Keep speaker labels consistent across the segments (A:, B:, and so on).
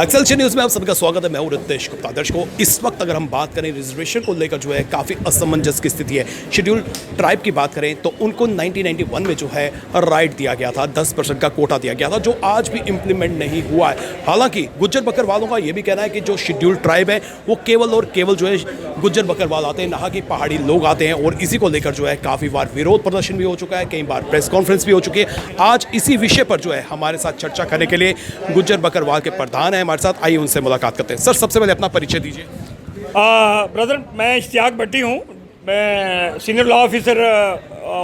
A: एक्सेलशियल news में आप सबका स्वागत है। मैं हूं रितेश गुप्ता। दर्शकों, इस वक्त अगर हम बात करें रिजर्वेशन को लेकर जो है काफ़ी असमंजस की स्थिति है। शेड्यूल ट्राइब की बात करें तो उनको 1991 में जो है राइट दिया गया था, 10% का कोटा दिया गया था, जो आज भी इम्प्लीमेंट नहीं हुआ है। हालांकि गुज्जर बकरवालों का ये भी कहना है कि जो शेड्यूल ट्राइब है वो केवल और केवल जो है गुज्जर बकरवाल आते हैं, ना कि पहाड़ी लोग आते हैं। और इसी को लेकर जो है काफ़ी बार विरोध प्रदर्शन भी हो चुका है, कई बार प्रेस कॉन्फ्रेंस भी हो चुकी है। आज इसी विषय पर जो है हमारे साथ चर्चा करने के लिए गुज्जर बकरवाल के प्रधान है हमारे साथ। आइए उनसे मुलाकात करते हैं। सर, सबसे पहले अपना परिचय दीजिए।
B: ब्रदर, मैं इश्तियाक भट्टी हूँ। मैं senior law officer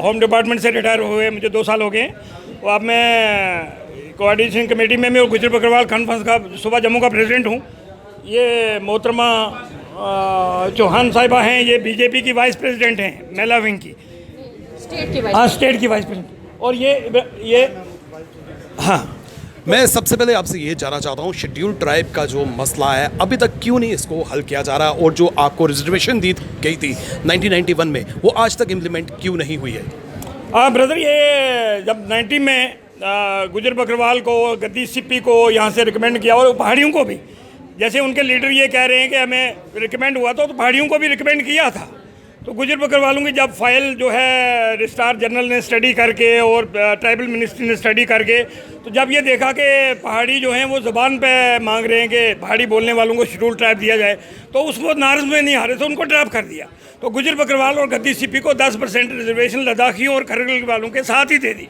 B: home department से रिटायर हुए मुझे 2 साल हो गए। और अब मैं कोऑर्डिनेशन कमेटी में और गुज्जर बकरवाल कॉन्फ्रेंस का सूबा जम्मू का प्रेसिडेंट हूँ। ये मोहतरमा चौहान साहिबा हैं, ये बीजेपी की वाइस प्रेसिडेंट हैं, मेला विंग की, स्टेट की वाइस प्रेसिडेंट। और ये हाँ,
A: मैं सबसे पहले आपसे ये जानना चाहता हूँ, शेड्यूल ट्राइब का जो मसला है अभी तक क्यों नहीं इसको हल किया जा रहा, और जो आपको रिजर्वेशन दी गई थी 1991 में वो आज तक इम्प्लीमेंट क्यों नहीं हुई है?
B: ब्रदर, ये जब 90 में गुज्जर बकरवाल को, गद्दी सिप्पी को यहाँ से रिकमेंड किया, और पहाड़ियों को भी, जैसे उनके लीडर ये कह रहे हैं कि हमें रिकमेंड हुआ तो पहाड़ियों को भी रिकमेंड किया था। तो गुज्जर बकरवालों की जब फाइल जो है रजिस्ट्रार जनरल ने स्टडी करके और ट्राइबल मिनिस्ट्री ने स्टडी करके, तो जब ये देखा कि पहाड़ी जो हैं वो ज़बान पे मांग रहे हैं कि पहाड़ी बोलने वालों को शेड्यूल ट्राइब दिया जाए, तो उसको नार्ज में नहीं आ रहे, तो उनको ड्रॉप कर दिया। तो गुज्जर बकरवाल और गद्दी सिप्पी को 10% रिजर्वेशन लद्दाखियों और करगिल वालों के साथ ही दे दी।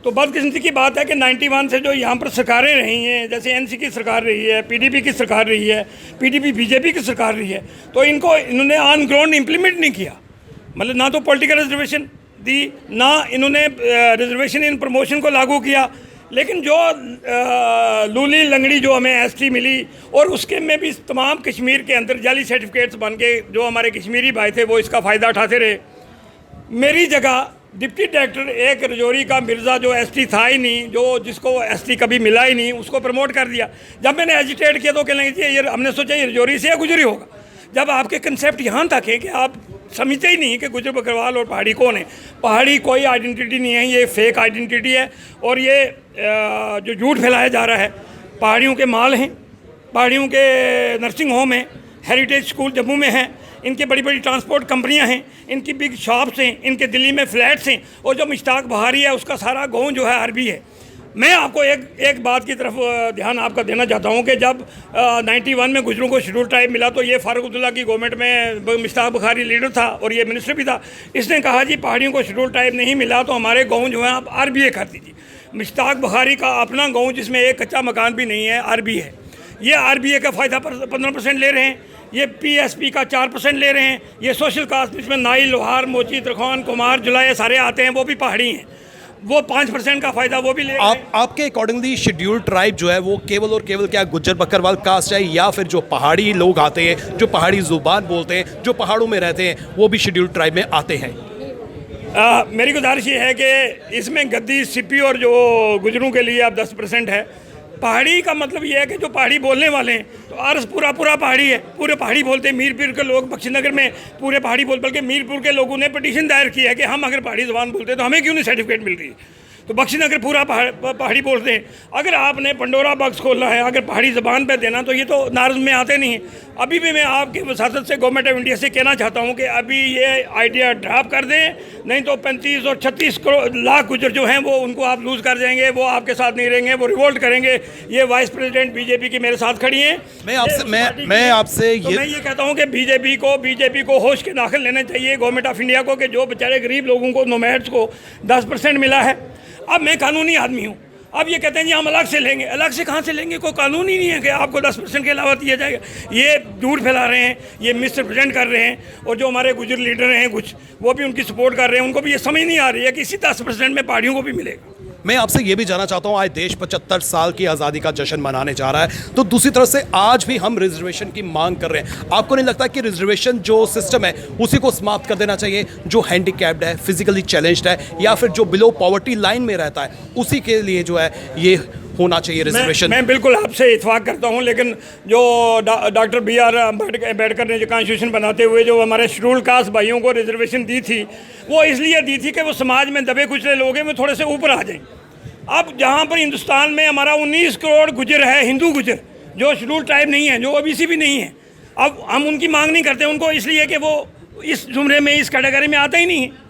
B: तो बदकिस्मती की बात है कि 91 से जो यहाँ पर सरकारें रही हैं, जैसे एनसी की सरकार रही है, पीडीपी की सरकार रही है, पीडीपी बीजेपी की सरकार रही है, तो इन्होंने ऑन ग्राउंड इम्प्लीमेंट नहीं किया। मतलब ना तो पॉलिटिकल रिजर्वेशन दी, ना इन्होंने रिजर्वेशन इन प्रमोशन को लागू किया। लेकिन जो लूली लंगड़ी जो हमें एसटी मिली, और उसके में भी तमाम कश्मीर के अंदर जाली सर्टिफिकेट्स बन के जो हमारे कश्मीरी भाई थे वो इसका फ़ायदा उठाते रहे। मेरी जगह डिप्टी डायरेक्टर एक रजौरी का मिर्ज़ा जो एसटी था ही नहीं, जिसको एसटी कभी मिला ही नहीं, उसको प्रमोट कर दिया। जब मैंने एजिटेट किया तो कहने लगे ये हमने सोचा ये रजौरी से या गुजरी होगा। जब आपके कंसेप्ट यहाँ तक है कि आप समझते ही नहीं कि गुज्जर बकरवाल और पहाड़ी कौन है। पहाड़ी कोई आइडेंटिटी नहीं है, ये फेक आइडेंटिटी है। और ये जो झूठ फैलाया जा रहा है, पहाड़ियों के माल हैं, पहाड़ियों के नर्सिंग होम हैं, हेरिटेज स्कूल जम्मू में हैं, इनकी बड़ी बड़ी ट्रांसपोर्ट कंपनियां हैं, इनकी बिग शॉप्स हैं, इनके दिल्ली में फ्लैट्स हैं, और जो मुश्ताक बहारी है उसका सारा गाँव जो है अरबी है। मैं आपको एक बात की तरफ ध्यान आपका देना चाहता हूं कि जब 91 में गुजरों को शेड्यूल ट्राइब मिला तो ये फारूक अब्दुल्ला की गवर्नमेंट में मुश्ताक बहारी लीडर था और ये मिनिस्टर भी था। इसने कहा जी पहाड़ियों को शेड्यूल ट्राइब नहीं मिला तो हमारे गाँव जो है आप आरबीए कर दीजिए। मुश्ताक बहारी का अपना गाँव जिसमें एक कच्चा मकान भी नहीं है आरबी है, ये आरबीए का फ़ायदा 15% ले रहे हैं, ये पीएसपी का 4% ले रहे हैं। ये सोशल कास्ट जिसमें नाई, लोहार, मोची, तरखान, कुमार, जुलाए सारे आते हैं, वो भी पहाड़ी हैं, वो 5% का फ़ायदा वो भी ले रहे हैं।
A: आपके अकॉर्डिंगली शेड्यूल ट्राइब जो है वो केवल और केवल क्या गुज्जर बकरवाल कास्ट है, या फिर जो पहाड़ी लोग आते हैं, जो पहाड़ी ज़ुबान बोलते हैं, जो पहाड़ों में रहते हैं, वो भी शेड्यूल ट्राइब में आते हैं?
B: मेरी गुजारिश ये है कि इसमें गद्दी सिप्पी और जो गुजरों के लिए आप 10% है। पहाड़ी का मतलब ये है कि जो पहाड़ी बोलने वाले हैं, तो आरस पूरा पहाड़ी है, पूरे पहाड़ी बोलते हैं। मीरपुर के लोग बख्शीनगर में पूरे पहाड़ी बल्कि मीरपुर के लोगों ने पिटीशन दायर किया है कि हम अगर पहाड़ी ज़बान बोलते हैं तो हमें क्यों नहीं सर्टिफिकेट मिल रही है। तो बख्शीनगर पूरा पहाड़ी बोलते हैं। अगर आपने पंडोरा बॉक्स खोलना है, अगर पहाड़ी ज़बान पे देना, तो ये तो नार्ज में आते नहीं हैं। अभी भी मैं आपकी वसातत से गवर्नमेंट ऑफ इंडिया से कहना चाहता हूँ कि अभी ये आइडिया ड्रॉप कर दें, नहीं तो 35 और 36 लाख गुजर जो हैं वो उनको आप लूज़ कर जाएंगे, वो आपके साथ नहीं रहेंगे, वो रिवोल्ट करेंगे। ये वाइस प्रेसिडेंट बीजेपी की मेरे साथ खड़ी हैं।
A: मैं आपसे
B: ये कहता हूँ कि बीजेपी को होश के दाखिल लेना चाहिए गवर्नमेंट ऑफ इंडिया को, कि जो बेचारे गरीब लोगों को, नोमैड्स को 10% मिला है। अब मैं कानूनी आदमी हूँ, अब ये कहते हैं जी हम अलग से लेंगे। अलग से कहाँ से लेंगे? कोई कानून ही नहीं है कि आपको 10% के अलावा दिया जाएगा। ये झूठ फैला रहे हैं, ये मिसरिप्रेजेंट कर रहे हैं। और जो हमारे गुजर लीडर हैं कुछ, वो भी उनकी सपोर्ट कर रहे हैं। उनको भी ये समझ नहीं आ रही है कि इसी 10% में पहाड़ियों को भी मिलेगा।
A: मैं आपसे ये भी जानना चाहता हूँ, आज देश 75 साल की आज़ादी का जश्न मनाने जा रहा है, तो दूसरी तरफ से आज भी हम रिजर्वेशन की मांग कर रहे हैं। आपको नहीं लगता कि रिजर्वेशन जो सिस्टम है उसी को समाप्त कर देना चाहिए? जो हैंडीकैप्ड है, फिजिकली चैलेंज्ड है, या फिर जो बिलो पॉवर्टी लाइन में रहता है, उसी के लिए जो है ये होना चाहिए रिजर्वेशन?
B: मैं बिल्कुल आपसे इत्फाक करता हूं, लेकिन जो डॉक्टर BR अम्बेडकर ने जो कॉन्स्टिट्यूशन बनाते हुए जो हमारे शेड्यूल कास्ट भाइयों को रिजर्वेशन दी थी, वो इसलिए दी थी कि वो समाज में दबे कुचले लोग हैं, वो थोड़े से ऊपर आ जाएं। अब जहां पर हिंदुस्तान में हमारा 19 करोड़ गुजर है, हिंदू गुजर, जो शेड्यूल ट्राइब नहीं है, जो ओबीसी भी नहीं है। अब हम उनकी मांग नहीं करते उनको, इसलिए कि वो इस जुमरे में, इस कैटेगरी में आता ही नहीं है।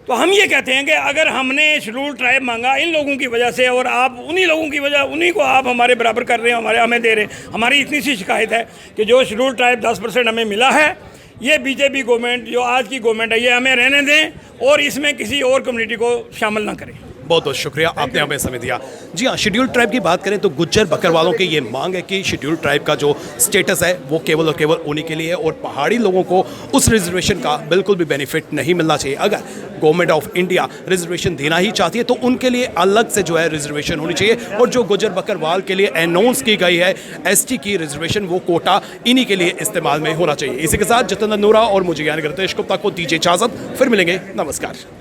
B: तो हम ये कहते हैं कि अगर हमने शेड्यूल ट्राइब मांगा इन लोगों की वजह से, और आप उन्हीं लोगों की वजह, उन्हीं को आप हमारे बराबर कर रहे हैं, हमें दे रहे हैं। हमारी इतनी सी शिकायत है कि जो शेड्यूल ट्राइब 10% हमें मिला है, ये बीजेपी गवर्नमेंट, जो आज की गवर्नमेंट है, ये हमें रहने दें और इसमें किसी और कम्युनिटी को शामिल ना करें।
A: बहुत बहुत शुक्रिया, आपने हमें समय दिया। जी हाँ, शेड्यूल ट्राइब की बात करें तो गुज्जर बकरवालों की ये मांग है कि शेड्यूल ट्राइब का जो स्टेटस है वो केवल और केवल उन्हीं के लिए है और पहाड़ी लोगों को उस रिजर्वेशन का बिल्कुल भी बेनिफिट नहीं मिलना चाहिए। अगर गवर्नमेंट ऑफ इंडिया रिजर्वेशन देना ही चाहती है तो उनके लिए अलग से जो है रिजर्वेशन होनी चाहिए, और जो गुज्जर बकरवाल के लिए अनाउंस की गई है ST की रिजर्वेशन, वो कोटा इन्हीं के लिए इस्तेमाल में होना चाहिए। इसी के साथ जितेंद्र नूरा और मुझे यानी रितेश गुप्ता को दीजिए इजाजत, फिर मिलेंगे, नमस्कार।